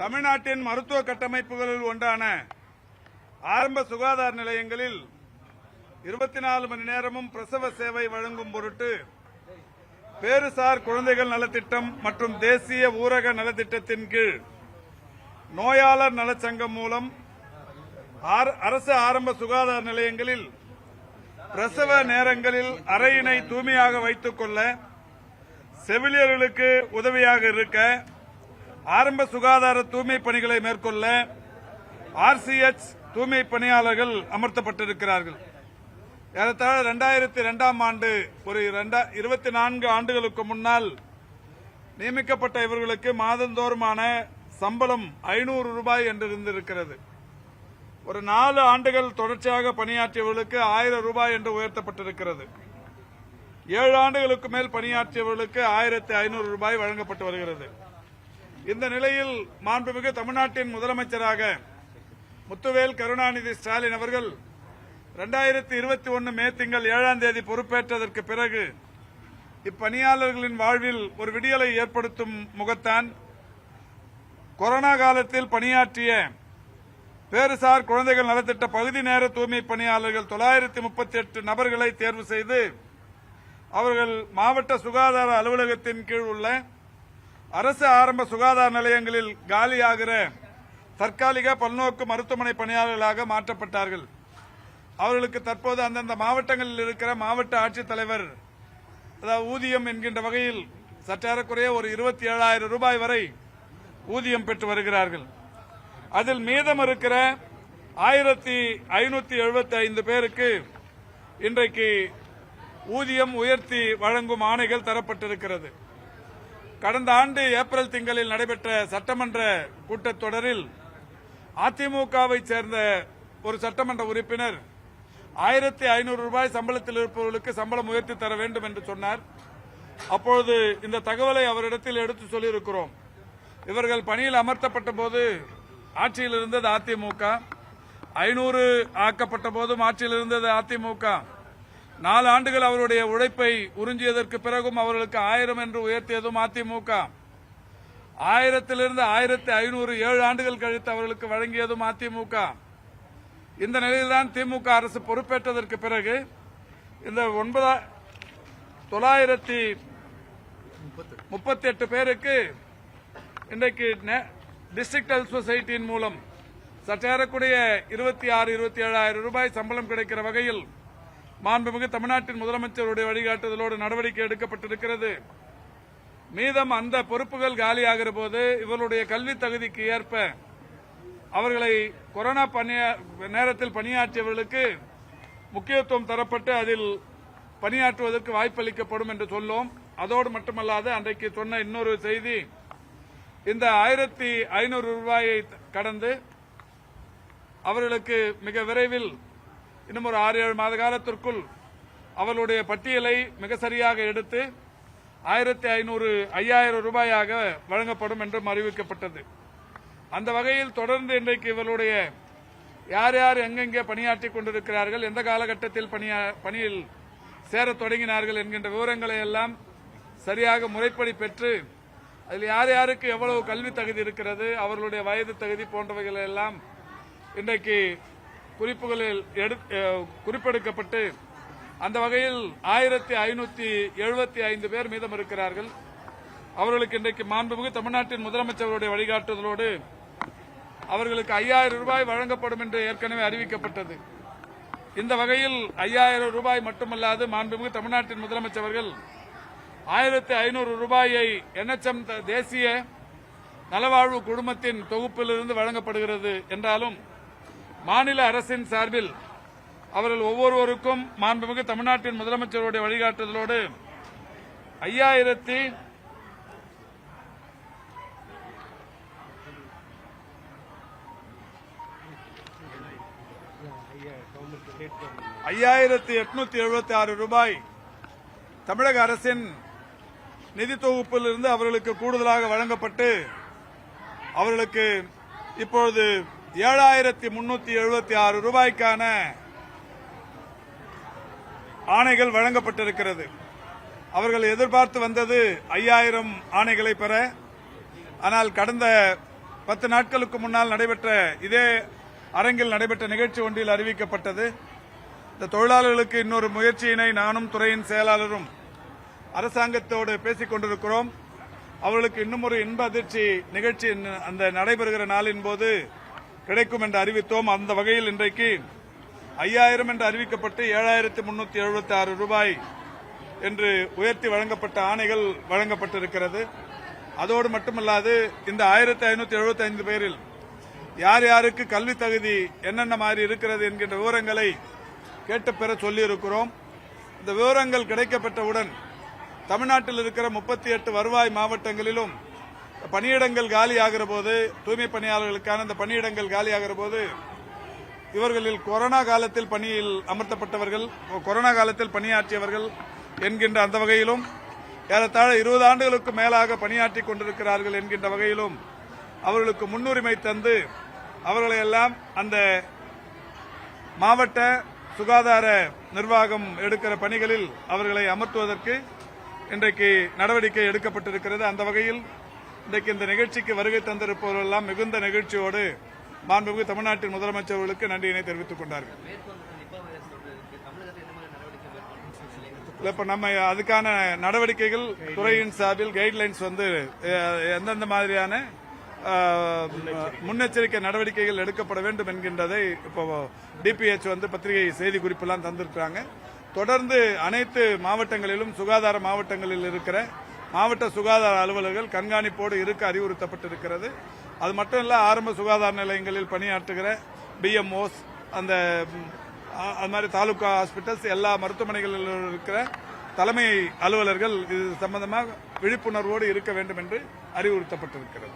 தமிழ்நாட்டின் மருத்துவ கட்டமைப்புகளில் ஒன்றான ஆரம்ப சுகாதார நிலையங்களில் 24 மணி நேரமும் பிரசவ சேவை வழங்கும் பொருட்டு பேறுசார் குழந்தைகள் நலத்திட்டம் மற்றும் தேசிய ஊரக நலத்திட்டத்தின் கீழ் நோயாளர் நலச்சங்கம் மூலம் அரசு ஆரம்ப சுகாதார நிலையங்களில் பிரசவ நேரங்களில் அறையினை தூய்மையாக வைத்துக் கொள்ள, செவிலியர்களுக்கு உதவியாக இருக்க, ஆரம்ப சுகாதார தூய்மை பணிகளை மேற்கொள்ள RCH தூய்மை பணியாளர்கள் அமர்த்தப்பட்டிருக்கிறார்கள். ஏறத்தாழ 2002ஆம் ஆண்டு ஒரு 24 ஆண்டுகளுக்கு முன்னால் நியமிக்கப்பட்ட இவர்களுக்கு மாதந்தோறுமான சம்பளம் 500 ரூபாய் என்று இருந்திருக்கிறது. ஒரு 4 ஆண்டுகள் தொடர்ச்சியாக பணியாற்றியவர்களுக்கு 1000 ரூபாய் என்று உயர்த்தப்பட்டிருக்கிறது. 7 ஆண்டுகளுக்கு மேல் பணியாற்றியவர்களுக்கு 1500 ரூபாய் வழங்கப்பட்டு வருகிறது. இந்த நிலையில் மாண்புமிகு தமிழ்நாட்டின் முதலமைச்சராக முத்துவேல் கருணாநிதி ஸ்டாலின் அவர்கள் 2021 மே திங்கள் 7ஆம் தேதி பொறுப்பேற்றதற்கு பிறகு இப்பணியாளர்களின் வாழ்வில் ஒரு விடியலை ஏற்படுத்தும் முகத்தான் கொரோனா காலத்தில் பணியாற்றிய பேறுசார் குழந்தைகள் நலத்திட்ட பகுதி நேர தூய்மை பணியாளர்கள் 938 நபர்களை தேர்வு செய்து அவர்கள் மாவட்ட சுகாதார அலுவலகத்தின் கீழ் உள்ள அரசு ஆரம்ப சுகாதார நிலையங்களில் காலியாகிற தற்காலிக பல்நோக்கு மருத்துவமனை பணியாளர்களாக மாற்றப்பட்டார்கள். அவர்களுக்கு தற்போது அந்தந்த மாவட்டங்களில் இருக்கிற மாவட்ட ஆட்சித்தலைவர் ஊதியம் என்கின்ற வகையில் சற்றேறக்குறைய ஒரு 27,000 ரூபாய் வரை ஊதியம் பெற்று வருகிறார்கள். அதில் மீதம் இருக்கிற 1575 பேருக்கு இன்றைக்கு ஊதியம் உயர்த்தி வழங்கும் ஆணைகள் தரப்பட்டிருக்கிறது. கடந்த ஆண்டு ஏப்ரல் திங்களில் நடைபெற்ற சட்டமன்ற கூட்டத்தொடரில் அதிமுகவை சேர்ந்த ஒரு சட்டமன்ற உறுப்பினர் 1500 ரூபாய் சம்பளத்தில் இருப்பவர்களுக்கு சம்பளம் உயர்த்தி தர வேண்டும் என்று சொன்னார். அப்பொழுது இந்த தகவலை அவரிடத்தில் எடுத்து சொல்லியிருக்கிறோம். இவர்கள் பணியில் அமர்த்தப்பட்ட போது ஆட்சியில் இருந்தது அதிமுக, 500 ஆக்கப்பட்ட போதும் ஆட்சியில் இருந்தது அதிமுக. 4 ஆண்டுகள் அவருடைய உழைப்பை உறிஞ்சியதற்கு பிறகும் அவர்களுக்கு 1000 என்று உயர்த்தியதும் அதிமுக. 1000 1500 7 ஆண்டுகள் கழித்து அவர்களுக்கு வழங்கியதும் அதிமுக. இந்த நிலையில்தான் திமுக அரசு பொறுப்பேற்றதற்கு பிறகு இந்த 938 பேருக்கு இன்றைக்கு டிஸ்ட்ரிக்ட் ஹெல்த் சொசைட்டியின் மூலம் சற்றேறக்கூடிய 26,000-27,000 ரூபாய் சம்பளம் கிடைக்கிற வகையில் மாண்புமிகு தமிழ்நாட்டின் முதலமைச்சருடைய வழிகாட்டுதலோடு நடவடிக்கை எடுக்கப்பட்டிருக்கிறது. மீதம் அந்த பொறுப்புகள் காலியாகிற போது இவர்களுடைய கல்வி தகுதிக்கு ஏற்ப அவர்களை கொரோனா நேரத்தில் பணியாற்றியவர்களுக்கு முக்கியத்துவம் தரப்பட்டு அதில் பணியாற்றுவதற்கு வாய்ப்பளிக்கப்படும் என்று சொல்லோம். அதோடு மட்டுமல்லாது அன்றைக்கு சொன்ன இன்னொரு செய்தி, இந்த 1500 ரூபாயை கடந்து அவர்களுக்கு மிக விரைவில் இன்னும் ஒரு 6-7 மாத காலத்திற்குள் அவர்களுடைய பட்டியலை மிக சரியாக எடுத்து 1500-5000 ரூபாயாக வழங்கப்படும் என்றும் அறிவிக்கப்பட்டது. அந்த வகையில் தொடர்ந்து இன்றைக்கு இவர்களுடைய யார் யார் எங்கெங்கே பணியாற்றிக் கொண்டிருக்கிறார்கள், எந்த காலகட்டத்தில் பணியில் சேரத் தொடங்கினார்கள் என்கின்ற விவரங்களை எல்லாம் சரியாக முறைப்படி பெற்று அதில் யார் யாருக்கு எவ்வளவு கல்வி தகுதி இருக்கிறது, அவர்களுடைய வயது தகுதி போன்றவைகள் எல்லாம் இன்றைக்கு குறிப்புகளில் குறிப்பெடுக்கப்பட்டு அந்த வகையில் 1575 பேர் மீதம் இருக்கிறார்கள். அவர்களுக்கு இன்றைக்கு மாண்புமிகு தமிழ்நாட்டின் முதலமைச்சருடைய வழிகாட்டுதலோடு அவர்களுக்கு 5000 ரூபாய் வழங்கப்படும் என்று ஏற்கனவே அறிவிக்கப்பட்டது. இந்த வகையில் 5000 ரூபாய் மட்டுமல்லாது மாண்புமிகு தமிழ்நாட்டின் முதலமைச்சர்கள் 1500 ரூபாயை NHM தேசிய நலவாழ்வு குழுமத்தின் தொகுப்பிலிருந்து வழங்கப்படுகிறது என்றாலும் மாநில அரசின் சார்பில் அவர்கள் ஒவ்வொருவருக்கும் மாண்புமிகு தமிழ்நாட்டின் முதலமைச்சருடைய வழிகாட்டுதலோடு 5876 ரூபாய் தமிழக அரசின் நிதி தொகுப்பில் இருந்து அவர்களுக்கு கூடுதலாக வழங்கப்பட்டு அவர்களுக்கு இப்பொழுது 7376 ரூபாய்க்கான ஆணைகள் வழங்கப்பட்டிருக்கிறது. அவர்கள் எதிர்பார்த்து வந்தது 5000 ஆணைகளை பெற. ஆனால் கடந்த 10 நாட்களுக்கு முன்னால் நடைபெற்ற இதே அரங்கில் நடைபெற்ற நிகழ்ச்சி ஒன்றில் அறிவிக்கப்பட்டது. இந்த தொழிலாளர்களுக்கு இன்னொரு முயற்சியினை நானும் துறையின் செயலாளரும் அரசாங்கத்தோடு பேசிக் கொண்டிருக்கிறோம். அவர்களுக்கு இன்னும் ஒரு இன்ப அதிர்ச்சி நிகழ்ச்சி அந்த நடைபெறுகிற நாளின் போது கிடைக்கும் என்று அறிவித்தோம். அந்த வகையில் இன்றைக்கு 5000 என்று அறிவிக்கப்பட்டு 7376 ரூபாய் என்று உயர்த்தி வழங்கப்பட்ட ஆணைகள் வழங்கப்பட்டிருக்கிறது. அதோடு மட்டுமல்லாது இந்த 1575 பேரில் யார் யாருக்கு கல்வி தகுதி என்னென்ன மாதிரி இருக்கிறது என்கின்ற விவரங்களை கேட்டு பெற சொல்லியிருக்கிறோம். இந்த விவரங்கள் கிடைக்கப்பெற்றவுடன் தமிழ்நாட்டில் இருக்கிற 38 வருவாய் மாவட்டங்களிலும் பணியிடங்கள் காலியாகிற போது, தூய்மை பணியாளர்களுக்கான இந்த பணியிடங்கள் காலியாகிற போது இவர்களில் கொரோனா காலத்தில் பணியில் அமர்த்தப்பட்டவர்கள், கொரோனா காலத்தில் பணியாற்றியவர்கள் என்கின்ற அந்த வகையிலும் ஏறத்தாழ 20 ஆண்டுகளுக்கு மேலாக பணியாற்றிக் கொண்டிருக்கிறார்கள் என்கின்ற வகையிலும் அவர்களுக்கு முன்னுரிமை தந்து அவர்களை எல்லாம் அந்த மாவட்ட சுகாதார நிர்வாகம் எடுக்கிற பணிகளில் அவர்களை அமர்த்துவதற்கு இன்றைக்கு நடவடிக்கை எடுக்கப்பட்டிருக்கிறது. அந்த வகையில் இன்றைக்கு இந்த நிகழ்ச்சிக்கு வருகை தந்திருப்பவர்களெல்லாம் மிகுந்த நிகழ்ச்சியோடு மாண்புமிகு தமிழ்நாட்டின் முதலமைச்சர்களுக்கு நன்றியினை தெரிவித்துக் கொண்டார்கள். இப்ப நம்ம அதுக்கான நடவடிக்கைகள் துறையின் சார்பில் கைட்லைன்ஸ் எந்தெந்த மாதிரியான முன்னெச்சரிக்கை நடவடிக்கைகள் எடுக்கப்பட வேண்டும் என்கின்றதை இப்போ டிபிஎச் பத்திரிகை செய்தி குறிப்பெல்லாம் தந்திருக்கிறாங்க. தொடர்ந்து அனைத்து மாவட்டங்களிலும் சுகாதார மாவட்டங்களில் இருக்கிற மாவட்ட சுகாதார அலுவலர்கள் கண்காணிப்போடு இருக்க அறிவுறுத்தப்பட்டிருக்கிறது. அது மட்டும் இல்ல, ஆரம்ப சுகாதார நிலையங்களில் பணியாற்றுகிற பிஎம்ஓஸ், அந்த மாதிரி தாலுகா ஹாஸ்பிட்டல்ஸ், எல்லா மருத்துவமனைகளில் இருக்கிற தலைமை அலுவலர்கள் இது சம்பந்தமாக விழிப்புணர்வோடு இருக்க வேண்டும் என்று அறிவுறுத்தப்பட்டிருக்கிறது.